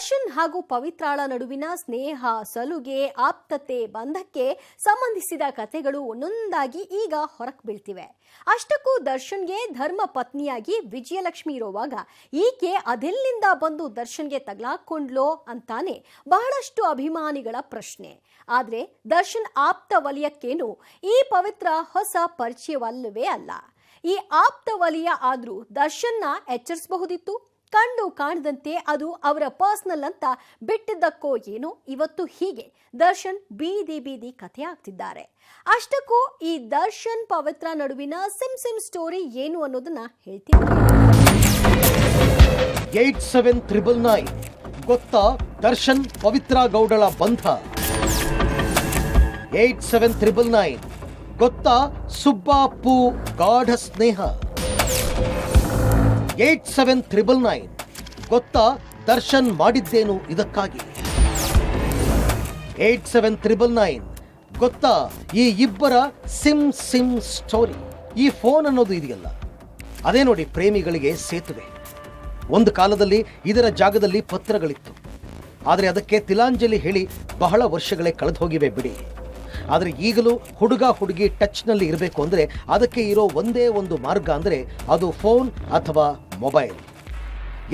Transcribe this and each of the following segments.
ದರ್ಶನ್ ಹಾಗೂ ಪವಿತ್ರಾಳ ನಡುವಿನ ಸ್ನೇಹ, ಸಲುಗೆ, ಆಪ್ತತೆ, ಬಂಧಕ್ಕೆ ಸಂಬಂಧಿಸಿದ ಕಥೆಗಳು ಒಂದೊಂದಾಗಿ ಈಗ ಹೊರಕ್ಕೆ ಬೀಳ್ತಿವೆ. ಅಷ್ಟಕ್ಕೂ ದರ್ಶನ್ಗೆ ಧರ್ಮ ಪತ್ನಿಯಾಗಿ ವಿಜಯಲಕ್ಷ್ಮಿ ಇರುವಾಗ ಈಕೆ ಅದೆಲ್ಲಿಂದ ಬಂದು ದರ್ಶನ್ಗೆ ತಗ್ಲಾಕೊಂಡ್ಲೋ ಅಂತಾನೆ ಬಹಳಷ್ಟು ಅಭಿಮಾನಿಗಳ ಪ್ರಶ್ನೆ. ಆದ್ರೆ ದರ್ಶನ್ ಆಪ್ತ ವಲಯಕ್ಕೇನು ಈ ಪವಿತ್ರ ಹೊಸ ಪರಿಚಯವಲ್ಲವೇ ಅಲ್ಲ. ಈ ಆಪ್ತ ವಲಯ ಆದ್ರೂ ದರ್ಶನ್ನ ಎಚ್ಚರಿಸಬಹುದಿತ್ತು. ಕಂಡು ಕಾಣದಂತೆ ಅದು ಅವರ ಪರ್ಸನಲ್ ಅಂತ ಬಿಟ್ಟಿದ್ದಕ್ಕೋ ಏನೋ ಇವತ್ತು ಹೀಗೆ ದರ್ಶನ್ ಬೀದಿ ಬೀದಿ ಕಥೆ ಆಗ್ತಿದ್ದಾರೆ. ಅಷ್ಟಕ್ಕೂ ಈ ದರ್ಶನ್ ಪವಿತ್ರ ನಡುವಿನ ಸಿಮ್ ಸ್ಟೋರಿ ಏನು ಅನ್ನೋದನ್ನ ಹೇಳ್ತೀನಿ. 8799 ಗೊತ್ತಾ ದರ್ಶನ್ ಪವಿತ್ರ ಗೌಡಳ ಬಂಧ? 8799 ಗೊತ್ತಾ ಸುಬ್ಬಾಪು ಗಾಢ ಸ್ನೇಹ? 8799 ಗೊತ್ತಾ ದರ್ಶನ್ ಮಾಡಿದ್ದೇನು ಇದಕ್ಕಾಗಿ? 8799 ಗೊತ್ತಾ ಈ ಇಬ್ಬರ ಸಿಮ್ ಸ್ಟೋರಿ? ಈ ಫೋನ್ ಅನ್ನೋದು ಇದೆಯಲ್ಲ, ಅದೇ ನೋಡಿ ಪ್ರೇಮಿಗಳಿಗೆ ಸೇತುವೆ. ಒಂದು ಕಾಲದಲ್ಲಿ ಇದರ ಜಾಗದಲ್ಲಿ ಪತ್ರಗಳಿತ್ತು. ಆದರೆ ಅದಕ್ಕೆ ತಿಲಾಂಜಲಿ ಹೇಳಿ ಬಹಳ ವರ್ಷಗಳೇ ಕಳೆದು ಹೋಗಿವೆ ಬಿಡಿ. ಆದರೆ ಈಗಲೂ ಹುಡುಗ ಹುಡುಗಿ ಟಚ್ನಲ್ಲಿ ಇರಬೇಕು ಅಂದರೆ ಅದಕ್ಕೆ ಇರೋ ಒಂದೇ ಒಂದು ಮಾರ್ಗ ಅಂದರೆ ಅದು ಫೋನ್ ಅಥವಾ ಮೊಬೈಲ್.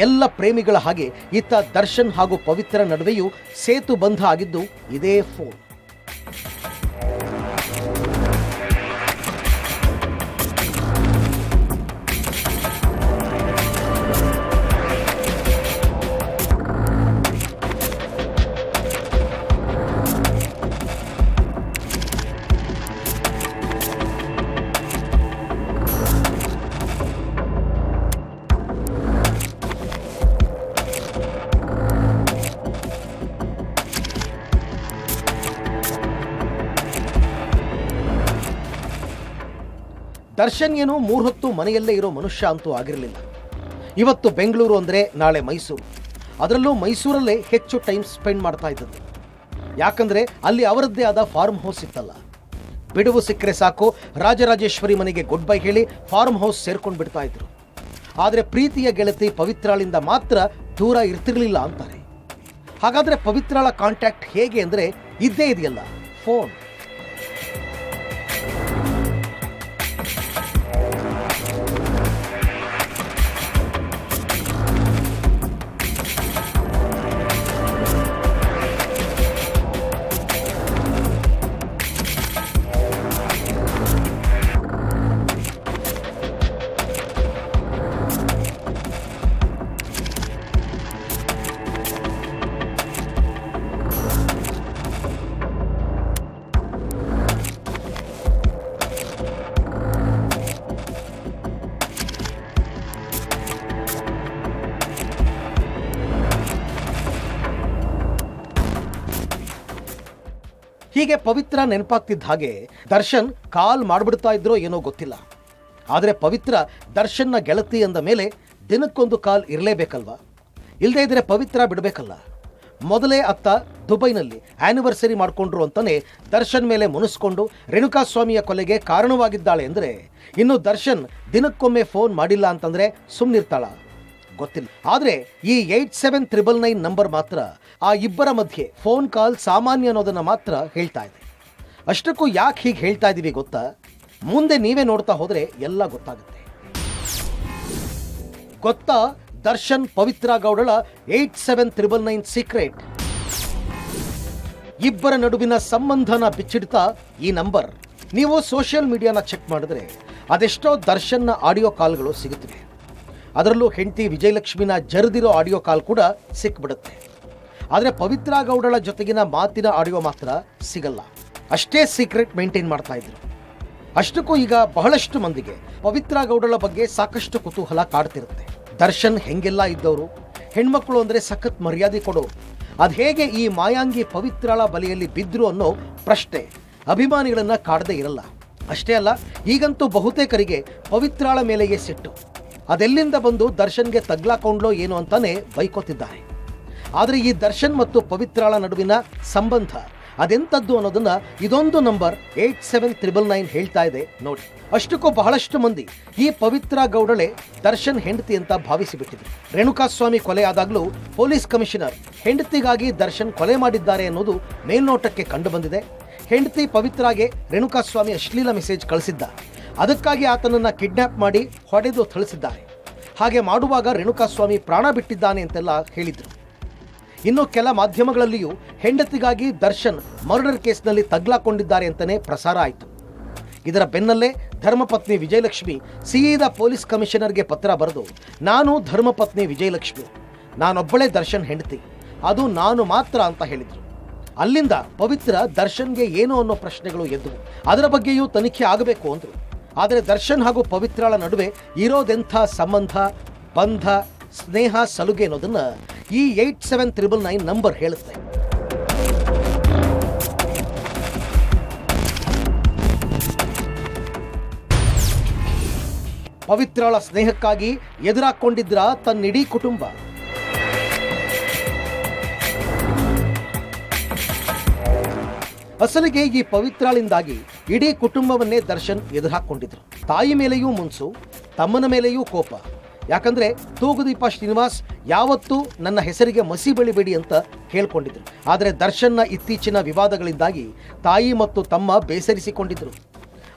ಎಲ್ಲ ಪ್ರೇಮಿಗಳ ಹಾಗೆ ಇತ್ತ ದರ್ಶನ್ ಹಾಗೂ ಪವಿತ್ರ ನಡುವೆಯೂ ಸೇತು ಬಂಧ ಆಗಿದ್ದು ಇದೇ ಫೋನ್. ದರ್ಶನ್ ಏನು 3 ಹೊತ್ತು ಮನೆಯಲ್ಲೇ ಇರೋ ಮನುಷ್ಯ ಅಂತೂ ಆಗಿರಲಿಲ್ಲ. ಇವತ್ತು ಬೆಂಗಳೂರು ಅಂದರೆ ನಾಳೆ ಮೈಸೂರು. ಅದರಲ್ಲೂ ಮೈಸೂರಲ್ಲೇ ಹೆಚ್ಚು ಟೈಮ್ ಸ್ಪೆಂಡ್ ಮಾಡ್ತಾ ಇದ್ದದ್ದು. ಯಾಕಂದರೆ ಅಲ್ಲಿ ಅವರದ್ದೇ ಆದ ಫಾರ್ಮ್ ಹೌಸ್ ಇತ್ತಲ್ಲ. ಬಿಡುವು ಸಿಕ್ಕರೆ ಸಾಕು ರಾಜರಾಜೇಶ್ವರಿ ಮನೆಗೆ ಗುಡ್ ಬೈ ಹೇಳಿ ಫಾರ್ಮ್ ಹೌಸ್ ಸೇರ್ಕೊಂಡು ಬಿಡ್ತಾ ಇದ್ರು. ಆದರೆ ಪ್ರೀತಿಯ ಗೆಳತಿ ಪವಿತ್ರಾಳಿಂದ ಮಾತ್ರ ದೂರ ಇರ್ತಿರ್ಲಿಲ್ಲ ಅಂತಾರೆ. ಹಾಗಾದರೆ ಪವಿತ್ರಾಳ ಕಾಂಟ್ಯಾಕ್ಟ್ ಹೇಗೆ ಅಂದರೆ ಇದ್ದೇ ಇದೆಯಲ್ಲ, ಫೋನ್. ಹೀಗೆ ಪವಿತ್ರ ನೆನಪಾಗ್ತಿದ್ದ ಹಾಗೆ ದರ್ಶನ್ ಕಾಲ್ ಮಾಡಿಬಿಡ್ತಾ ಇದ್ರೋ ಏನೋ ಗೊತ್ತಿಲ್ಲ. ಆದರೆ ಪವಿತ್ರ ದರ್ಶನ್ನ ಗೆಳತಿ ಅಂದ ಮೇಲೆ ದಿನಕ್ಕೊಂದು ಕಾಲ್ ಇರಲೇಬೇಕಲ್ವಾ? ಇಲ್ಲದೇ ಇದ್ರೆ ಪವಿತ್ರ ಬಿಡಬೇಕಲ್ಲ. ಮೊದಲೇ ಅತ್ತ ದುಬೈನಲ್ಲಿ ಆ್ಯನಿವರ್ಸರಿ ಮಾಡಿಕೊಂಡ್ರು ಅಂತಾನೆ ದರ್ಶನ್ ಮೇಲೆ ಮುನಿಸ್ಕೊಂಡು ರೇಣುಕಾಸ್ವಾಮಿಯ ಕೊಲೆಗೆ ಕಾರಣವಾಗಿದ್ದಾಳೆ ಅಂದರೆ ಇನ್ನು ದರ್ಶನ್ ದಿನಕ್ಕೊಮ್ಮೆ ಫೋನ್ ಮಾಡಿಲ್ಲ ಅಂತಂದರೆ ಸುಮ್ಮನಿರ್ತಾಳ? ಗೊತ್ತಿಲ್ಲ. ಆದರೆ ಈ 8799 ನಂಬರ್ ಮಾತ್ರ ಆ ಇಬ್ಬರ ಮಧ್ಯೆ ಫೋನ್ ಕಾಲ್ ಸಾಮಾನ್ಯ ಅನ್ನೋದನ್ನು ಮಾತ್ರ ಹೇಳ್ತಾ ಇದೆ. ಅಷ್ಟಕ್ಕೂ ಯಾಕೆ ಹೀಗೆ ಹೇಳ್ತಾ ಇದ್ದೀವಿ ಗೊತ್ತಾ? ಮುಂದೆ ನೀವೇ ನೋಡ್ತಾ ಹೋದರೆ ಎಲ್ಲ ಗೊತ್ತಾಗುತ್ತೆ. ಗೊತ್ತಾ ದರ್ಶನ್ ಪವಿತ್ರ ಗೌಡಳ 8799 ಸೀಕ್ರೆಟ್? ಇಬ್ಬರ ನಡುವಿನ ಸಂಬಂಧನ ಬಿಚ್ಚಿಡ್ತಾ ಈ ನಂಬರ್. ನೀವು ಸೋಷಿಯಲ್ ಮೀಡಿಯಾನ ಚೆಕ್ ಮಾಡಿದ್ರೆ ಅದೆಷ್ಟೋ ದರ್ಶನ್ನ ಆಡಿಯೋ ಕಾಲ್ಗಳು ಸಿಗುತ್ತವೆ. ಅದರಲ್ಲೂ ಹೆಂಡತಿ ವಿಜಯಲಕ್ಷ್ಮಿನ ಜರಿದಿರೋ ಆಡಿಯೋ ಕಾಲ್ ಕೂಡ ಸಿಕ್ಬಿಡುತ್ತೆ. ಆದರೆ ಪವಿತ್ರ ಗೌಡಳ ಜೊತೆಗಿನ ಮಾತಿನ ಆಡಿಯೋ ಮಾತ್ರ ಸಿಗಲ್ಲ. ಅಷ್ಟೇ ಸೀಕ್ರೆಟ್ ಮೇಂಟೈನ್ ಮಾಡ್ತಾ ಇದ್ರು. ಅಷ್ಟಕ್ಕೂ ಈಗ ಬಹಳಷ್ಟು ಮಂದಿಗೆ ಪವಿತ್ರ ಗೌಡಳ ಬಗ್ಗೆ ಸಾಕಷ್ಟು ಕುತೂಹಲ ಕಾಡ್ತಿರುತ್ತೆ. ದರ್ಶನ್ ಹೆಂಗೆಲ್ಲ ಇದ್ದವರು, ಹೆಣ್ಮಕ್ಳು ಅಂದರೆ ಸಖತ್ ಮರ್ಯಾದೆ ಕೊಡೋರು, ಅದು ಹೇಗೆ ಈ ಮಾಯಾಂಗಿ ಪವಿತ್ರಾಳ ಬಲೆಯಲ್ಲಿ ಬಿದ್ರು ಅನ್ನೋ ಪ್ರಶ್ನೆ ಅಭಿಮಾನಿಗಳನ್ನ ಕಾಡದೇ ಇರಲ್ಲ. ಅಷ್ಟೇ ಅಲ್ಲ, ಈಗಂತೂ ಬಹುತೇಕರಿಗೆ ಪವಿತ್ರಾಳ ಮೇಲೆಯೇ ಸಿಟ್ಟು. ಅದೆಲ್ಲಿಂದ ಬಂದು ದರ್ಶನ್ಗೆ ತಗ್ಲಾಕೊಂಡ್ಲೋ ಏನೋ ಅಂತಾನೆ ಬೈಕೋತಿದ್ದಾರೆ. ಆದರೆ ಈ ದರ್ಶನ್ ಮತ್ತು ಪವಿತ್ರಾಳ ನಡುವಿನ ಸಂಬಂಧ ಅದೆಂಥದ್ದು ಅನ್ನೋದನ್ನ ಇದೊಂದು ನಂಬರ್ 8799 ಹೇಳ್ತಾ ಇದೆ ನೋಡಿ. ಅಷ್ಟಕ್ಕೂ ಬಹಳಷ್ಟು ಮಂದಿ ಈ ಪವಿತ್ರ ಗೌಡಳೆ ದರ್ಶನ್ ಹೆಂಡತಿ ಅಂತ ಭಾವಿಸಿಬಿಟ್ಟಿದ್ರು. ರೇಣುಕಾಸ್ವಾಮಿ ಕೊಲೆ ಆದಾಗಲೂ ಪೊಲೀಸ್ ಕಮಿಷನರ್ ಹೆಂಡತಿಗಾಗಿ ದರ್ಶನ್ ಕೊಲೆ ಮಾಡಿದ್ದಾರೆ ಅನ್ನೋದು ಮೇಲ್ನೋಟಕ್ಕೆ ಕಂಡು ಬಂದಿದೆ. ಹೆಂಡತಿ ಪವಿತ್ರಾಗೆ ರೇಣುಕಾಸ್ವಾಮಿ ಅಶ್ಲೀಲ ಮೆಸೇಜ್ ಕಳಿಸಿದ್ದ, ಅದಕ್ಕಾಗಿ ಆತನನ್ನ ಕಿಡ್ನಾಪ್ ಮಾಡಿ ಹೊಡೆದು ಥಳಿಸಿದ್ದಾರೆ. ಹಾಗೆ ಮಾಡುವಾಗ ರೇಣುಕಾಸ್ವಾಮಿ ಪ್ರಾಣ ಬಿಟ್ಟಿದ್ದಾನೆ ಅಂತೆಲ್ಲ ಹೇಳಿದ್ರು. ಇನ್ನು ಕೆಲ ಮಾಧ್ಯಮಗಳಲ್ಲಿಯೂ ಹೆಂಡತಿಗಾಗಿ ದರ್ಶನ್ ಮರ್ಡರ್ ಕೇಸ್ನಲ್ಲಿ ತಗ್ಲಾಕೊಂಡಿದ್ದಾರೆ ಅಂತಲೇ ಪ್ರಸಾರ ಆಯಿತು. ಇದರ ಬೆನ್ನಲ್ಲೇ ಧರ್ಮಪತ್ನಿ ವಿಜಯಲಕ್ಷ್ಮಿ ಸೀದಾ ಪೊಲೀಸ್ ಕಮಿಷನರ್ಗೆ ಪತ್ರ ಬರೆದು, ನಾನು ಧರ್ಮಪತ್ನಿ ವಿಜಯಲಕ್ಷ್ಮಿ, ನಾನೊಬ್ಬಳೇ ದರ್ಶನ್ ಹೆಂಡತಿ, ಅದು ನಾನು ಮಾತ್ರ ಅಂತ ಹೇಳಿದರು. ಅಲ್ಲಿಂದ ಪವಿತ್ರ ದರ್ಶನ್ಗೆ ಏನು ಅನ್ನೋ ಪ್ರಶ್ನೆಗಳು ಎದ್ದವು. ಅದರ ಬಗ್ಗೆಯೂ ತನಿಖೆ ಆಗಬೇಕು ಅಂದರು. ಆದರೆ ದರ್ಶನ್ ಹಾಗೂ ಪವಿತ್ರಳ ನಡುವೆ ಇರೋದೆಂಥ ಸಂಬಂಧ, ಬಂಧ, ಸ್ನೇಹ, ಸಲುಗೆ ಅನ್ನೋದನ್ನು ಈ 8799 ನಂಬರ್ ಹೇಳುತ್ತೆ. ಪವಿತ್ರಳ ಸ್ನೇಹಕ್ಕಾಗಿ ಎದುರಾಕೊಂಡಿದ್ರ ತನ್ನಿಡೀ ಕುಟುಂಬ. ಅಸಲಿಗೆ ಈ ಪವಿತ್ರಳಿಂದಾಗಿ ಇಡೀ ಕುಟುಂಬವನ್ನೇ ದರ್ಶನ್ ಎದುರಾಕೊಂಡಿದ್ರು. ತಾಯಿ ಮೇಲೆಯೂ ಮುನ್ಸು, ತಮ್ಮನ ಮೇಲೆಯೂ ಕೋಪ. ಯಾಕಂದ್ರೆ ತೂಗುದೀಪ ಶ್ರೀನಿವಾಸ್ ಯಾವತ್ತೂ ನನ್ನ ಹೆಸರಿಗೆ ಮಸಿ ಬೆಳಿಬೇಡಿ ಅಂತ ಕೇಳ್ಕೊಂಡಿದ್ರು. ಆದರೆ ದರ್ಶನ್ನ ಇತ್ತೀಚಿನ ವಿವಾದಗಳಿಂದಾಗಿ ತಾಯಿ ಮತ್ತು ತಮ್ಮ ಬೇಸರಿಸಿಕೊಂಡಿದ್ರು.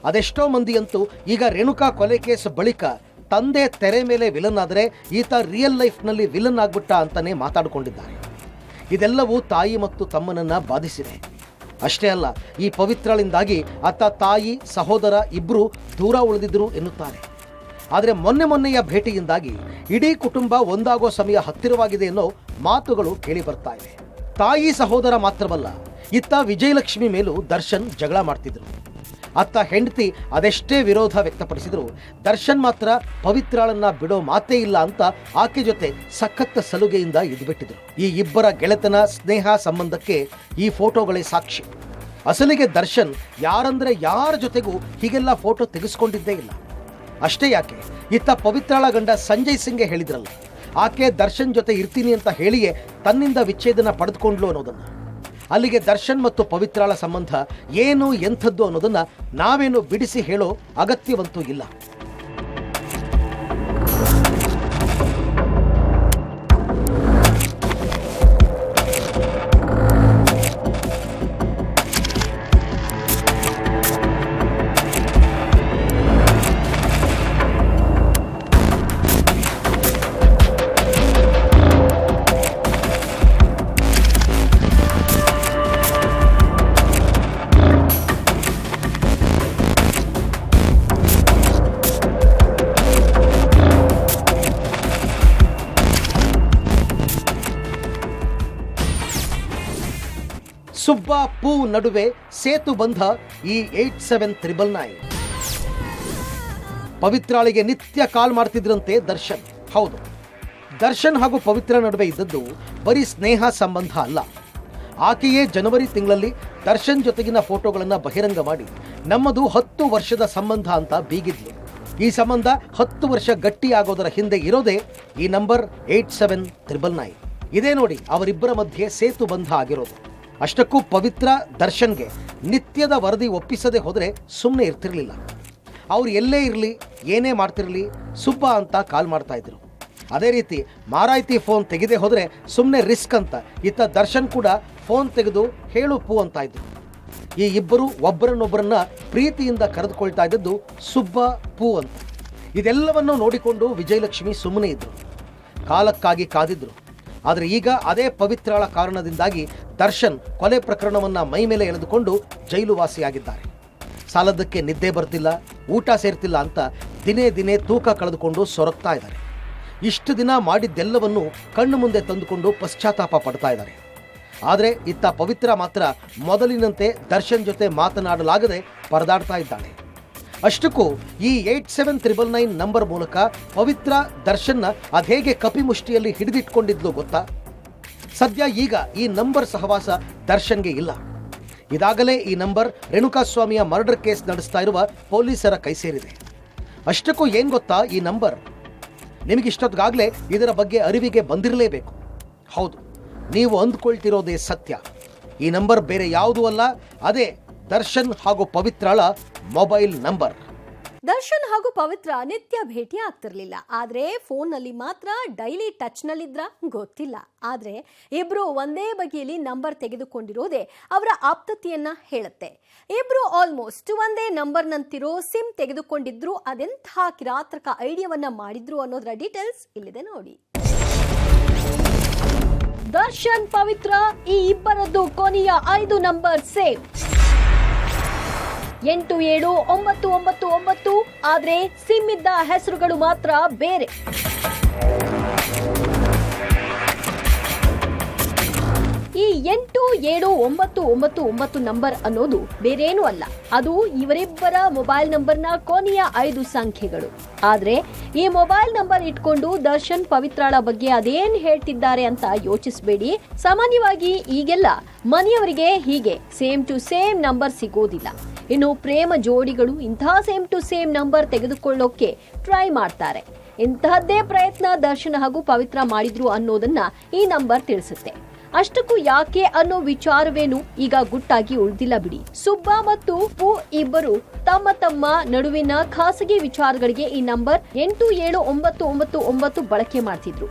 ಅದೆಷ್ಟೋ ಮಂದಿಯಂತೂ ಈಗ ರೇಣುಕಾ ಕೊಲೆ ಕೇಸ್ ಬಳಿಕ ತಂದೆ ತೆರೆ ಮೇಲೆ ವಿಲನ್ ಆದರೆ ಈತ ರಿಯಲ್ ಲೈಫ್ನಲ್ಲಿ ವಿಲನ್ ಆಗ್ಬಿಟ್ಟ ಅಂತಾನೆ ಮಾತಾಡಿಕೊಂಡಿದ್ದಾರೆ. ಇದೆಲ್ಲವೂ ತಾಯಿ ಮತ್ತು ತಮ್ಮನನ್ನ ಬಾಧಿಸಿದೆ. ಅಷ್ಟೇ ಅಲ್ಲ, ಈ ಪವಿತ್ರಳಿಂದಾಗಿ ಆತ ತಾಯಿ ಸಹೋದರ ಇಬ್ಬರು ದೂರ ಉಳಿದಿದ್ರು ಎನ್ನುತ್ತಾರೆ. ಆದರೆ ಮೊನ್ನೆಯ ಭೇಟಿಯಿಂದಾಗಿ ಇಡೀ ಕುಟುಂಬ ಒಂದಾಗೋ ಸಮಯ ಹತ್ತಿರವಾಗಿದೆ ಅನ್ನೋ ಮಾತುಗಳು ಕೇಳಿ ಬರ್ತಾ ಇವೆ. ತಾಯಿ ಸಹೋದರ ಮಾತ್ರವಲ್ಲ, ಇತ್ತ ವಿಜಯಲಕ್ಷ್ಮಿ ಮೇಲೂ ದರ್ಶನ್ ಜಗಳ ಮಾಡ್ತಿದ್ರು. ಅತ್ತ ಹೆಂಡತಿ ಅದೆಷ್ಟೇ ವಿರೋಧ ವ್ಯಕ್ತಪಡಿಸಿದ್ರು, ದರ್ಶನ್ ಮಾತ್ರ ಪವಿತ್ರಳನ್ನ ಬಿಡೋ ಮಾತೇ ಇಲ್ಲ ಅಂತ ಆಕೆ ಜೊತೆ ಸಖತ್ ಸಲುಗೆಯಿಂದ ಇದ್ಬಿಟ್ಟಿದ್ರು. ಈ ಇಬ್ಬರ ಗೆಳೆತನ, ಸ್ನೇಹ, ಸಂಬಂಧಕ್ಕೆ ಈ ಫೋಟೋಗಳೇ ಸಾಕ್ಷಿ. ಅಸಲಿಗೆ ದರ್ಶನ್ ಯಾರಂದ್ರೆ ಯಾರ ಜೊತೆಗೂ ಹೀಗೆಲ್ಲ ಫೋಟೋ ತೆಗೆಸ್ಕೊಂಡಿದ್ದೇ ಇಲ್ಲ. ಅಷ್ಟೇ ಯಾಕೆ, ಇತ್ತ ಪವಿತ್ರಳ ಗಂಡ ಸಂಜಯ್ ಸಿಂಗ್ಗೆ ಹೇಳಿದ್ರಲ್ಲ, ಆಕೆ ದರ್ಶನ್ ಜೊತೆ ಇರ್ತೀನಿ ಅಂತ ಹೇಳಿಯೇ ತನ್ನಿಂದ ವಿಚ್ಛೇದನ ಪಡೆದುಕೊಂಡ್ಲು ಅನ್ನೋದನ್ನು. ಅಲ್ಲಿಗೆ ದರ್ಶನ್ ಮತ್ತು ಪವಿತ್ರಳ ಸಂಬಂಧ ಏನು ಎಂಥದ್ದು ಅನ್ನೋದನ್ನ ನಾವೇನು ಬಿಡಿಸಿ ಹೇಳೋ ಅಗತ್ಯವಂತೂ ಇಲ್ಲ. ಸುಬ್ಬ ಪೂ ನಡುವೆ ಸೇತು ಬಂಧ ಈ 8799. ಪವಿತ್ರಾಳಿಗೆ ನಿತ್ಯ ಕಾಲ್ ಮಾಡ್ತಿದ್ರಂತೆ ದರ್ಶನ್. ಹೌದು, ದರ್ಶನ್ ಹಾಗೂ ಪವಿತ್ರ ನಡುವೆ ಇದ್ದದ್ದು ಬರೀ ಸ್ನೇಹ ಸಂಬಂಧ ಅಲ್ಲ. ಆಕೆಯೇ ಜನವರಿ ತಿಂಗಳಲ್ಲಿ ದರ್ಶನ್ ಜೊತೆಗಿನ ಫೋಟೋಗಳನ್ನು ಬಹಿರಂಗ ಮಾಡಿ ನಮ್ಮದು 10 ವರ್ಷದ ಸಂಬಂಧ ಅಂತ ಬೀಗಿದ್ಲು. ಈ ಸಂಬಂಧ 10 ವರ್ಷ ಗಟ್ಟಿಯಾಗೋದರ ಹಿಂದೆ ಇರೋದೇ ಈ ನಂಬರ್ 8799. ಇದೇ ನೋಡಿ ಅವರಿಬ್ಬರ ಮಧ್ಯೆ ಸೇತು ಬಂಧ ಆಗಿರೋದು. ಅಷ್ಟಕ್ಕೂ ಪವಿತ್ರ ದರ್ಶನ್ಗೆ ನಿತ್ಯದ ವರದಿ ಒಪ್ಪಿಸದೆ ಹೋದರೆ ಸುಮ್ಮನೆ ಇರ್ತಿರ್ಲಿಲ್ಲ. ಅವ್ರು ಎಲ್ಲೇ ಇರಲಿ, ಏನೇ ಮಾಡ್ತಿರಲಿ, ಸುಬ್ಬ ಅಂತ ಕಾಲ್ ಮಾಡ್ತಾ ಇದ್ರು. ಅದೇ ರೀತಿ ಮಾರಾಯ್ತಿ ಫೋನ್ ತೆಗೆದೇ ಹೋದರೆ ಸುಮ್ಮನೆ ರಿಸ್ಕ್ ಅಂತ ಇತ್ತ ದರ್ಶನ್ ಕೂಡ ಫೋನ್ ತೆಗೆದು ಹೇಳು ಪೂ ಅಂತ ಇದ್ರು. ಈ ಇಬ್ಬರು ಒಬ್ಬರನ್ನೊಬ್ಬರನ್ನ ಪ್ರೀತಿಯಿಂದ ಕರೆದುಕೊಳ್ತಾ ಇದ್ದದ್ದು ಸುಬ್ಬ ಪೂ ಅಂತ. ಇದೆಲ್ಲವನ್ನು ನೋಡಿಕೊಂಡು ವಿಜಯಲಕ್ಷ್ಮಿ ಸುಮ್ಮನೆ ಇದ್ರು, ಕಾಲಕ್ಕಾಗಿ ಕಾದಿದ್ರು. ಆದರೆ ಈಗ ಅದೇ ಪವಿತ್ರಳ ಕಾರಣದಿಂದಾಗಿ ದರ್ಶನ್ ಕೊಲೆ ಪ್ರಕರಣವನ್ನ ಮೈ ಮೇಲೆ ಎಳೆದುಕೊಂಡು ಜೈಲು ವಾಸಿಯಾಗಿದ್ದಾರೆ. ಸಾಲದಕ್ಕೆ ನಿದ್ದೆ ಬರ್ತಿಲ್ಲ, ಊಟ ಸೇರ್ತಿಲ್ಲ ಅಂತ ದಿನೇ ದಿನೇ ತೂಕ ಕಳೆದುಕೊಂಡು ಸೊರಗ್ತಾ ಇದ್ದಾರೆ. ಇಷ್ಟು ದಿನ ಮಾಡಿದ್ದೆಲ್ಲವನ್ನು ಕಣ್ಣು ಮುಂದೆ ತಂದುಕೊಂಡು ಪಶ್ಚಾತ್ತಾಪ ಪಡ್ತಾ ಇದ್ದಾರೆ. ಆದರೆ ಇತ್ತ ಪವಿತ್ರ ಮಾತ್ರ ಮೊದಲಿನಂತೆ ದರ್ಶನ್ ಜೊತೆ ಮಾತನಾಡಲಾಗದೆ ಪರದಾಡ್ತಾ ಇದ್ದಾಳೆ. ಅಷ್ಟಕ್ಕೂ ಈ 8799 ನಂಬರ್ ಮೂಲಕ ಪವಿತ್ರ ದರ್ಶನ್ನ ಅದೇಗೆ ಕಪಿಮುಷ್ಟಿಯಲ್ಲಿ ಹಿಡಿದಿಟ್ಕೊಂಡಿದ್ಲು ಗೊತ್ತಾ? ಸದ್ಯ ಈಗ ಈ ನಂಬರ್ ಸಹವಾಸ ದರ್ಶನ್ಗೆ ಇಲ್ಲ. ಇದಾಗಲೇ ಈ ನಂಬರ್ ರೇಣುಕಾಸ್ವಾಮಿಯ ಮರ್ಡರ್ ಕೇಸ್ ನಡೆಸ್ತಾ ಇರುವ ಪೊಲೀಸರ ಕೈ ಸೇರಿದೆ. ಅಷ್ಟಕ್ಕೂ ಏನು ಗೊತ್ತಾ, ಈ ನಂಬರ್ ನಿಮಗಿಷ್ಟೊತ್ತಿಗಾಗಲೇ ಇದರ ಬಗ್ಗೆ ಅರಿವಿಗೆ ಬಂದಿರಲೇಬೇಕು. ಹೌದು, ನೀವು ಅಂದ್ಕೊಳ್ತಿರೋದೇ ಸತ್ಯ. ಈ ನಂಬರ್ ಬೇರೆ ಯಾವುದೂ ಅಲ್ಲ, ಅದೇ ದರ್ಶನ್ ಹಾಗೂ ಪವಿತ್ರಳ ಮೊಬೈಲ್ ನಂಬರ್. ದರ್ಶನ್ ಹಾಗೂ ಪವಿತ್ರ ನಿತ್ಯ ಭೇಟಿ ಆಗ್ತಿರ್ಲಿಲ್ಲ. ಆದ್ರೆ ಫೋನ್ನಲ್ಲಿ ಮಾತ್ರ ಡೈಲಿ ಟಚ್ ನಲ್ಲಿದ್ರ ಗೊತ್ತಿಲ್ಲ. ಆದ್ರೆ ಇಬ್ರು ಒಂದೇ ಬಗೆಯಲ್ಲಿ ನಂಬರ್ ತೆಗೆದುಕೊಂಡಿರೋದೇ ಅವರ ಆಪ್ತತೆಯನ್ನ ಹೇಳುತ್ತೆ. ಇಬ್ರು ಆಲ್ಮೋಸ್ಟ್ ಒಂದೇ ನಂಬರ್ ನಂತಿರೋ ಸಿಮ್ ತೆಗೆದುಕೊಂಡಿದ್ರು. ಅದೆಂಥ ಕಿರಾತಕ ಐಡಿಯಾವನ್ನ ಮಾಡಿದ್ರು ಅನ್ನೋದರ ಡೀಟೇಲ್ಸ್ ಇಲ್ಲಿದೆ ನೋಡಿ. ದರ್ಶನ್ ಪವಿತ್ರ ಈ ಇಬ್ಬರದ್ದು ಕೊನೆಯ 5 ನಂಬರ್ ಸೇಮ್ 879999. ಆದ್ರೆ ಸಿಮ್ ಇದ್ದ ಹೆಸರುಗಳು ಮಾತ್ರ ಬೇರೆ. ಈ 879999 ನಂಬರ್ ಅನ್ನೋದು ಬೇರೇನೂ ಅಲ್ಲ, ಅದು ಇವರಿಬ್ಬರ ಮೊಬೈಲ್ ನಂಬರ್ನ ಕೊನೆಯ 5 ಸಂಖ್ಯೆಗಳು. ಆದ್ರೆ ಈ ಮೊಬೈಲ್ ನಂಬರ್ ಇಟ್ಕೊಂಡು ದರ್ಶನ್ ಪವಿತ್ರಳ ಬಗ್ಗೆ ಅದೇನ್ ಹೇಳ್ತಿದ್ದಾರೆ ಅಂತ ಯೋಚಿಸಬೇಡಿ. ಸಾಮಾನ್ಯವಾಗಿ ಈಗೆಲ್ಲ ಮನೆಯವರಿಗೆ ಹೀಗೆ ಸೇಮ್ ಟು ಸೇಮ್ ನಂಬರ್ ಸಿಗೋದಿಲ್ಲ. ಇನ್ನು ಪ್ರೇಮ ಜೋಡಿಗಳು ಇಂತಹ ಸೇಮ್ ಟು ಸೇಮ್ ನಂಬರ್ ತೆಗೆದುಕೊಳ್ಳೋಕೆ ಟ್ರೈ ಮಾಡ್ತಾರೆ. ಇಂತಹದ್ದೇ ಪ್ರಯತ್ನ ದರ್ಶನ್ ಹಾಗೂ ಪವಿತ್ರ ಮಾಡಿದ್ರು ಅನ್ನೋದನ್ನ ಈ ನಂಬರ್ ತಿಳಿಸುತ್ತೆ. ಅಷ್ಟಕ್ಕೂ ಯಾಕೆ ಅನ್ನೋ ವಿಚಾರವೇನು ಈಗ ಗುಟ್ಟಾಗಿ ಉಳಿದಿಲ್ಲ ಬಿಡಿ. ಸುಬ್ಬ ಮತ್ತು ಪೂ ಇಬ್ಬರು ತಮ್ಮ ನಡುವಿನ ಖಾಸಗಿ ವಿಚಾರಗಳಿಗೆ ಈ ನಂಬರ್ 879999 ಬಳಕೆ ಮಾಡ್ತಿದ್ರು.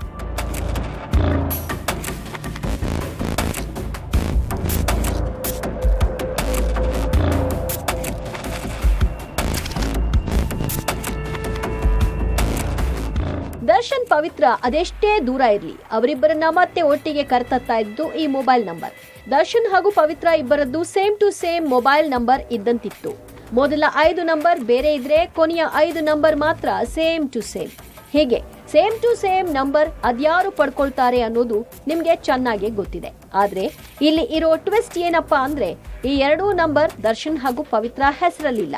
ದರ್ಶನ್ ಪವಿತ್ರ ಅದೆಷ್ಟೇ ದೂರ ಇರಲಿ, ಅವರಿಬ್ಬರನ್ನ ಮತ್ತೆ ಒಟ್ಟಿಗೆ ಕರೆತರ್ತಾ ಇದ್ದು ಈ ಮೊಬೈಲ್ ನಂಬರ್. ದರ್ಶನ್ ಹಾಗೂ ಪವಿತ್ರ ಇಬ್ಬರದ್ದು same to same mobile number ಇದ್ದಂತಿತ್ತು. ಮೊದಲ 5 ನಂಬರ್ ಬೇರೆ ಇದ್ರೆ ಕೊನೆಯ 5 ನಂಬರ್ ಮಾತ್ರ ಸೇಮ್ ಟು ಸೇಮ್. ಹೀಗೆ ಸೇಮ್ ಟು ಸೇಮ್ ನಂಬರ್ ಅದ್ಯಾರು ಪಡ್ಕೊಳ್ತಾರೆ ಅನ್ನೋದು ನಿಮ್ಗೆ ಚೆನ್ನಾಗಿ ಗೊತ್ತಿದೆ. ಆದ್ರೆ ಇಲ್ಲಿ ಇರೋ ಟ್ವಿಸ್ಟ್ ಏನಪ್ಪಾ ಅಂದ್ರೆ ಈ 2 ನಂಬರ್ ದರ್ಶನ್ ಹಾಗೂ ಪವಿತ್ರ ಹೆಸರಲ್ಲಿಲ್ಲ,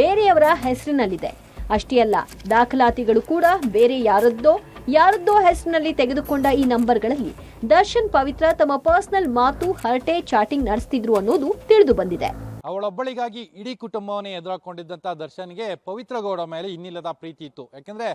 ಬೇರೆಯವರ ಹೆಸರಿನಲ್ಲಿದೆ. ಅಷ್ಟೇ ಅಲ್ಲ, ದಾಖಲಾತಿಗಳು ಕೂಡ ಬೇರೆ ಯಾರದ್ದೋ ಹೆಸರಿನಲ್ಲಿ ತೆಗೆದುಕೊಂಡ ಈ ನಂಬರ್ಗಳಲ್ಲಿ ದರ್ಶನ್ ಪವಿತ್ರ ತಮ್ಮ ಪರ್ಸನಲ್ ಮಾತು, ಹರಟೆ, ಚಾಟಿಂಗ್ ನಡೆಸ್ತಿದ್ರು ಅನ್ನೋದು ತಿಳಿದು ಬಂದಿದೆ. ಅವಳೊಬ್ಬಳಿಗಾಗಿ ಇಡೀ ಕುಟುಂಬವನ್ನೇ ಎದುರಾಕೊಂಡಿದ್ದಂಥ ದರ್ಶನ್ಗೆ ಪವಿತ್ರ ಗೌಡ ಮೇಲೆ ಇನ್ನಿಲ್ಲದ ಪ್ರೀತಿ ಇತ್ತು. ಯಾಕೆಂದ್ರೆ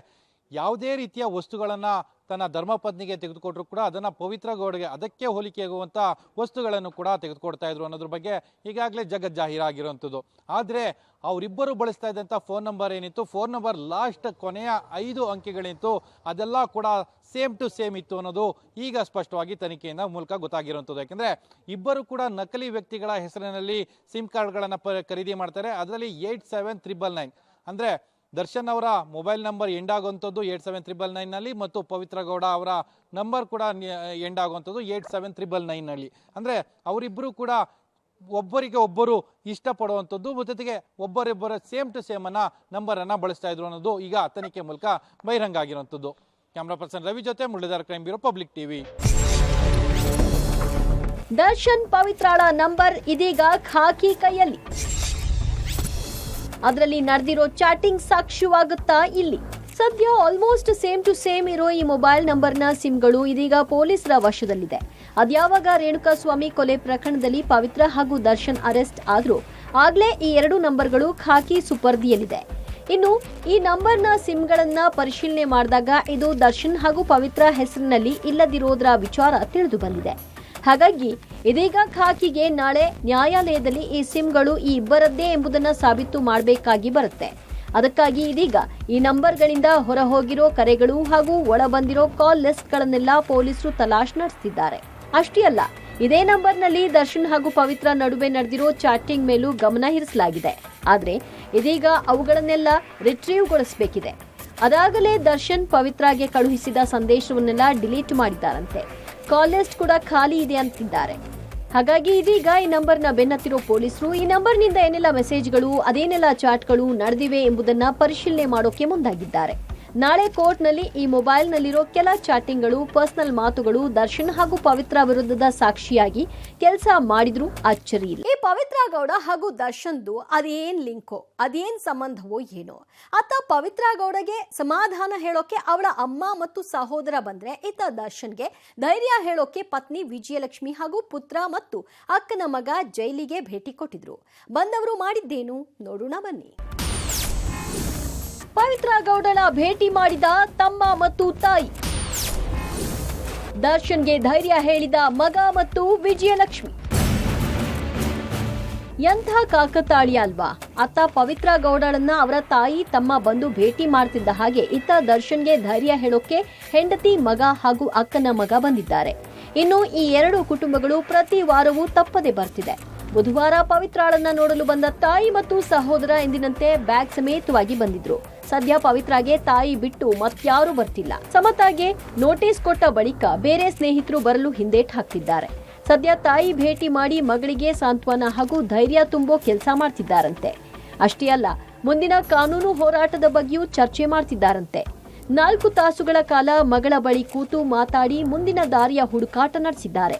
ಯಾವುದೇ ರೀತಿಯ ವಸ್ತುಗಳನ್ನ ತನ್ನ ಧರ್ಮಪತ್ನಿಗೆ ತೆಗೆದುಕೊಟ್ರು ಕೂಡ ಅದನ್ನ ಪವಿತ್ರ ಗೌಡಗೆ ಅದಕ್ಕೆ ಹೋಲಿಕೆಯಾಗುವಂಥ ವಸ್ತುಗಳನ್ನು ಕೂಡ ತೆಗೆದುಕೊಡ್ತಾ ಇದ್ರು ಅನ್ನೋದ್ರ ಬಗ್ಗೆ ಈಗಾಗಲೇ ಜಗಜ್ಜಾಹೀರಾಗಿರುವಂಥದ್ದು. ಆದರೆ ಅವರಿಬ್ಬರು ಬಳಸ್ತಾ ಇದ್ದಂಥ ಫೋನ್ ನಂಬರ್ ಏನಿತ್ತು, ಫೋನ್ ನಂಬರ್ ಲಾಸ್ಟ್ ಕೊನೆಯ 5 ಅಂಕೆಗಳೇನಿತ್ತು ಅದೆಲ್ಲ ಕೂಡ ಸೇಮ್ ಟು ಸೇಮ್ ಇತ್ತು ಅನ್ನೋದು ಈಗ ಸ್ಪಷ್ಟವಾಗಿ ತನಿಖೆಯಿಂದ ಮೂಲಕ ಗೊತ್ತಾಗಿರುವಂಥದ್ದು. ಯಾಕೆಂದರೆ ಇಬ್ಬರು ಕೂಡ ನಕಲಿ ವ್ಯಕ್ತಿಗಳ ಹೆಸರಿನಲ್ಲಿ ಸಿಮ್ ಕಾರ್ಡ್ಗಳನ್ನು ಖರೀದಿ ಮಾಡ್ತಾರೆ. ಅದರಲ್ಲಿ 87999 ಅಂದರೆ ದರ್ಶನ್ ಅವರ ಮೊಬೈಲ್ ನಂಬರ್ ಎಂಡ್ ಆಗುವಂಥದ್ದು 87999ನಲ್ಲಿ ಮತ್ತು ಪವಿತ್ರ ಗೌಡ ಅವರ ನಂಬರ್ ಕೂಡ ಎಂಡ್ ಆಗುವಂಥದ್ದು 87999ನಲ್ಲಿ. ಅಂದರೆ ಅವರಿಬ್ಬರು ಕೂಡ ಒಬ್ಬರಿಗೆ ಒಬ್ಬರು ಇಷ್ಟಪಡುವಂಥದ್ದು, ಜೊತೆಗೆ ಒಬ್ಬರಿಬ್ಬರ ಸೇಮ್ ಟು ಸೇಮ್ ನಂಬರನ್ನು ಬಳಸ್ತಾ ಇದ್ರು ಅನ್ನೋದು ಈಗ ತನಿಖೆ ಮೂಲಕ ಬಹಿರಂಗ ಆಗಿರುವಂಥದ್ದು. ಕ್ಯಾಮ್ರಾ ಪರ್ಸನ್ ರವಿ ಜೊತೆ Muralidhar, crime bureau, public TV. Darshan ಪವಿತ್ರಳ ನಂಬರ್ ಇದೀಗ ಖಾಕಿ ಕೈಯಲ್ಲಿ. ಅದರಲ್ಲಿ ನಡೆದಿರೋ ಚಾಟಿಂಗ್ ಸಾಕ್ಷ್ಯವಾಗುತ್ತಾ ಇಲ್ಲಿ. ಸದ್ಯ ಆಲ್ಮೋಸ್ಟ್ ಸೇಮ್ ಟು ಸೇಮ್ ಇರೋ ಈ ಮೊಬೈಲ್ ನಂಬರ್ನ ಸಿಮ್ಗಳು ಇದೀಗ ಪೊಲೀಸರ ವಶದಲ್ಲಿದೆ. ಅದ್ಯಾವಾಗ ರೇಣುಕಾಸ್ವಾಮಿ ಕೊಲೆ ಪ್ರಕರಣದಲ್ಲಿ ಪವಿತ್ರ ಹಾಗೂ ದರ್ಶನ್ ಅರೆಸ್ಟ್ ಆದ್ರೂ ಆಗ್ಲೇ ಈ 2 ನಂಬರ್ಗಳು ಖಾಕಿ ಸುಪರ್ದಿಯಲ್ಲಿದೆ. ಇನ್ನು ಈ ನಂಬರ್ನ ಸಿಮ್ಗಳನ್ನ ಪರಿಶೀಲನೆ ಮಾಡಿದಾಗ ಇದು ದರ್ಶನ್ ಹಾಗೂ ಪವಿತ್ರ ಹೆಸರಿನಲ್ಲಿ ಇಲ್ಲದಿರೋದ್ರ ವಿಚಾರ ತಿಳಿದು ಬಂದಿದೆ. ಹಾಗಾಗಿ ಇದೀಗ ಖಾಕಿಗೆ ನಾಳೆ ನ್ಯಾಯಾಲಯದಲ್ಲಿ ಈ ಸಿಮ್ಗಳು ಈ ಇಬ್ಬರದ್ದೇ ಎಂಬುದನ್ನು ಸಾಬೀತು ಮಾಡಬೇಕಾಗಿ ಬರುತ್ತೆ. ಅದಕ್ಕಾಗಿ ಇದೀಗ ಈ ನಂಬರ್ಗಳಿಂದ ಹೊರಹೋಗಿರೋ ಕರೆಗಳು ಹಾಗೂ ಒಳ ಬಂದಿರೋ ಕಾಲ್ ಲಿಸ್ಟ್ಗಳನ್ನೆಲ್ಲ ಪೊಲೀಸರು ತಲಾಶ್ ನಡೆಸುತ್ತಿದ್ದಾರೆ. ಅಷ್ಟೇ ಅಲ್ಲ, ಇದೇ ನಂಬರ್ನಲ್ಲಿ ದರ್ಶನ್ ಹಾಗೂ ಪವಿತ್ರ ನಡುವೆ ನಡೆದಿರೋ ಚಾಟಿಂಗ್ ಮೇಲೂ ಗಮನ ಹರಿಸಲಾಗಿದೆ. ಆದ್ರೆ ಇದೀಗ ಅವುಗಳನ್ನೆಲ್ಲ ರಿಟ್ರೀವ್ಗೊಳಿಸಬೇಕಿದೆ. ಅದಾಗಲೇ ದರ್ಶನ್ ಪವಿತ್ರಾಗೆ ಕಳುಹಿಸಿದ ಸಂದೇಶವನ್ನೆಲ್ಲ ಡಿಲೀಟ್ ಮಾಡಿದ್ದಾರಂತೆ. ಕಾಲ್ ಲಿಸ್ಟ್ ಕೂಡ ಖಾಲಿ ಇದೆ ಅಂತಿದ್ದಾರೆ. ಹಾಗಾಗಿ ಇದೀಗ ಈ ನಂಬರ್ನ ಬೆನ್ನತ್ತಿರೋ ಪೊಲೀಸರು ಈ ನಂಬರ್ನಿಂದ ಏನೆಲ್ಲ ಮೆಸೇಜ್ಗಳು, ಅದೇನೆಲ್ಲ ಚಾಟ್ಗಳು ನಡೆದಿವೆ ಎಂಬುದನ್ನ ಪರಿಶೀಲನೆ ಮಾಡೋಕೆ ಮುಂದಾಗಿದ್ದಾರೆ. ನಾಳೆ ಕೋರ್ಟ್ನಲ್ಲಿ ಈ ಮೊಬೈಲ್ನಲ್ಲಿರೋ ಕೆಲ ಚಾಟಿಂಗ್ಗಳು, ಪರ್ಸನಲ್ ಮಾತುಗಳು ದರ್ಶನ್ ಹಾಗೂ ಪವಿತ್ರ ವಿರುದ್ಧದ ಸಾಕ್ಷಿಯಾಗಿ ಕೆಲಸ ಮಾಡಿದ್ರು ಅಚ್ಚರಿ ಇಲ್ಲ. ಈ ಪವಿತ್ರ ಗೌಡ ಹಾಗೂ ದರ್ಶನ್ದು ಅದೇನ್ ಲಿಂಕೋ, ಅದೇನ್ ಸಂಬಂಧವೋ ಏನೋ. ಆತ ಪವಿತ್ರ ಗೌಡಗೆ ಸಮಾಧಾನ ಹೇಳೋಕೆ ಅವಳ ಅಮ್ಮ ಮತ್ತು ಸಹೋದರ ಬಂದ್ರೆ, ಈತ ದರ್ಶನ್ಗೆ ಧೈರ್ಯ ಹೇಳೋಕೆ ಪತ್ನಿ ವಿಜಯಲಕ್ಷ್ಮಿ ಹಾಗೂ ಪುತ್ರ ಮತ್ತು ಅಕ್ಕನ ಮಗ ಜೈಲಿಗೆ ಭೇಟಿ ಕೊಟ್ಟಿದ್ರು. ಬಂದವರು ಮಾಡಿದ್ದೇನು ನೋಡೋಣ ಬನ್ನಿ. ಪವಿತ್ರ ಗೌಡನ ಭೇಟಿ ಮಾಡಿದ ತಮ್ಮ ಮತ್ತು ತಾಯಿ, ದರ್ಶನ್ಗೆ ಧೈರ್ಯ ಹೇಳಿದ ಮಗ ಮತ್ತು ವಿಜಯಲಕ್ಷ್ಮಿ, ಎಂಥ ಕಾಕತಾಳೀಯ ಅಲ್ವಾ? ಅತ್ತ ಪವಿತ್ರ ಗೌಡಳನ್ನ ಅವರ ತಾಯಿ ತಮ್ಮ ಬಂದು ಭೇಟಿ ಮಾಡ್ತಿದ್ದ ಹಾಗೆ ಇತ್ತ ದರ್ಶನ್ಗೆ ಧೈರ್ಯ ಹೇಳೋಕೆ ಹೆಂಡತಿ, ಮಗ ಹಾಗೂ ಅಕ್ಕನ ಮಗ ಬಂದಿದ್ದಾರೆ. ಇನ್ನು ಈ ಎರಡು ಕುಟುಂಬಗಳು ಪ್ರತಿ ವಾರವೂ ತಪ್ಪದೆ ಬರ್ತಿದೆ. ಬುಧವಾರ ಪವಿತ್ರಾಳನ್ನ ನೋಡಲು ಬಂದ ತಾಯಿ ಮತ್ತು ಸಹೋದರ ಎಂದಿನಂತೆ ಬ್ಯಾಗ್ ಸಮೇತವಾಗಿ ಬಂದಿದ್ರು. ಸದ್ಯ ಪವಿತ್ರಾಗೆ ತಾಯಿ ಬಿಟ್ಟು ಮತ್ಯಾರೂ ಬರ್ತಿಲ್ಲ. ಸಮತಾಗೆ ನೋಟಿಸ್ ಕೊಟ್ಟ ಬಳಿಕ ಬೇರೆ ಸ್ನೇಹಿತರು ಬರಲು ಹಿಂದೇಟ್ ಹಾಕ್ತಿದ್ದಾರೆ. ಸದ್ಯ ತಾಯಿ ಭೇಟಿ ಮಾಡಿ ಮಗಳಿಗೆ ಸಾಂತ್ವನ ಹಾಗೂ ಧೈರ್ಯ ತುಂಬೋ ಕೆಲಸ ಮಾಡ್ತಿದ್ದಾರಂತೆ. ಅಷ್ಟೇ ಅಲ್ಲ, ಮುಂದಿನ ಕಾನೂನು ಹೋರಾಟದ ಬಗ್ಗೆಯೂ ಚರ್ಚೆ ಮಾಡ್ತಿದ್ದಾರಂತೆ. 4 ತಾಸುಗಳ ಕಾಲ ಮಗಳ ಬಳಿ ಕೂತು ಮಾತಾಡಿ ಮುಂದಿನ ದಾರಿಯ ಹುಡುಕಾಟ ನಡೆಸಿದ್ದಾರೆ.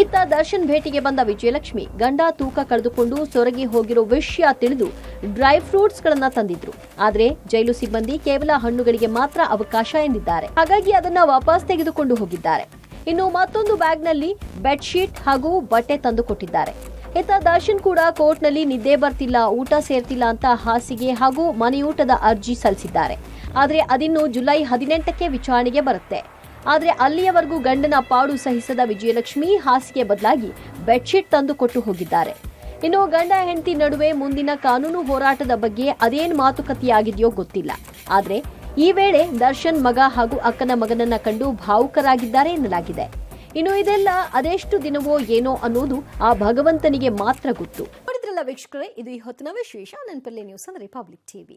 ಇತ್ತ ದರ್ಶನ್ ಭೇಟಿಗೆ ಬಂದ ವಿಜಯಲಕ್ಷ್ಮಿ ಗಂಡ ತೂಕ ಕಳೆದುಕೊಂಡು ಸೊರಗಿ ಹೋಗಿರೋ ವಿಷಯ ತಿಳಿದು ಡ್ರೈ ಫ್ರೂಟ್ಸ್ ಗಳನ್ನ ತಂದಿದ್ರು. ಆದ್ರೆ ಜೈಲು ಸಿಬ್ಬಂದಿ ಕೇವಲ ಹಣ್ಣುಗಳಿಗೆ ಮಾತ್ರ ಅವಕಾಶ ಎಂದಿದ್ದಾರೆ. ಹಾಗಾಗಿ ಅದನ್ನ ವಾಪಸ್ ತೆಗೆದುಕೊಂಡು ಹೋಗಿದ್ದಾರೆ. ಇನ್ನು ಮತ್ತೊಂದು ಬ್ಯಾಗ್ನಲ್ಲಿ ಬೆಡ್ಶೀಟ್ ಹಾಗೂ ಬಟ್ಟೆ ತಂದು ಕೊಟ್ಟಿದ್ದಾರೆ. ಇತ್ತ ದರ್ಶನ್ ಕೂಡ ಕೋರ್ಟ್ನಲ್ಲಿ ನಿದ್ದೆ ಬರ್ತಿಲ್ಲ, ಊಟ ಸೇರ್ತಿಲ್ಲ ಅಂತ ಹಾಸಿಗೆ ಹಾಗೂ ಮನೆಯೂಟದ ಅರ್ಜಿ ಸಲ್ಲಿಸಿದ್ದಾರೆ. ಆದ್ರೆ ಅದಿನ್ನು ಜುಲೈ 18ಕ್ಕೆ ವಿಚಾರಣೆಗೆ ಬರುತ್ತೆ. ಆದ್ರೆ ಅಲ್ಲಿಯವರೆಗೂ ಗಂಡನ ಪಾಡು ಸಹಿಸದ ವಿಜಯಲಕ್ಷ್ಮಿ ಹಾಸಿಗೆ ಬದಲಾಗಿ ಬೆಡ್ಶೀಟ್ ತಂದು ಕೊಟ್ಟು ಹೋಗಿದ್ದಾರೆ. ಇನ್ನು ಗಂಡ ಹೆಂಡತಿ ನಡುವೆ ಮುಂದಿನ ಕಾನೂನು ಹೋರಾಟದ ಬಗ್ಗೆ ಅದೇನ್ ಮಾತುಕತೆಯಾಗಿದೆಯೋ ಗೊತ್ತಿಲ್ಲ. ಆದ್ರೆ ಈ ವೇಳೆ ದರ್ಶನ್ ಮಗ ಹಾಗೂ ಅಕ್ಕನ ಮಗನನ್ನ ಕಂಡು ಭಾವುಕರಾಗಿದ್ದಾರೆ ಎನ್ನಲಾಗಿದೆ. ಇನ್ನು ಇದೆಲ್ಲ ಅದೆಷ್ಟು ದಿನವೋ ಏನೋ ಅನ್ನೋದು ಆ ಭಗವಂತನಿಗೆ ಮಾತ್ರ ಗೊತ್ತು. ನೋಡಿದ್ರಲ್ಲ ವೀಕ್ಷಕರೇ, ಇದು ಈ ಹೊತ್ತಿನ ವಿಶೇಷ. ನೆನಪಲ್ಲಿ ನ್ಯೂಸ್ ಅಂದ್ರೆ ರಿಪಬ್ಲಿಕ್ ಟಿವಿ.